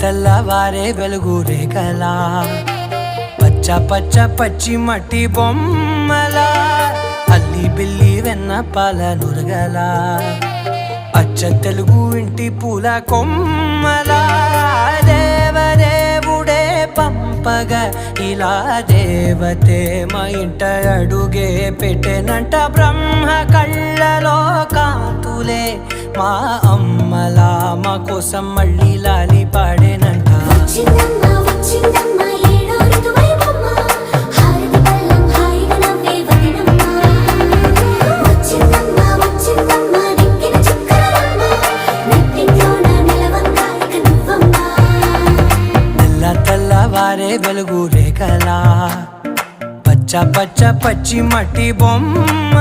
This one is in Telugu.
తెల్లవారే వెలుగు రేఖలా పచ్చ పచ్చ పచ్చి మట్టి బొమ్మలా అల్లి బిల్లి వెన్న పాల నురగలా అచ్చ తెలుగు ఇంటి పూల కొమ్మలా దేవదేవుడే పంపగా ఇలా దేవతే మా ఇంట అడుగే పెట్టెనంట బ్రహ్మ కళ్ళలో కాంతులే మా అమ్మలా మా కోసం మళ్ళీ లాలి పాడేనంట తెల్లవారే వెలుగు రేఖలా పచ్చ పచ్చ పచ్చి మట్టి బొమ్మ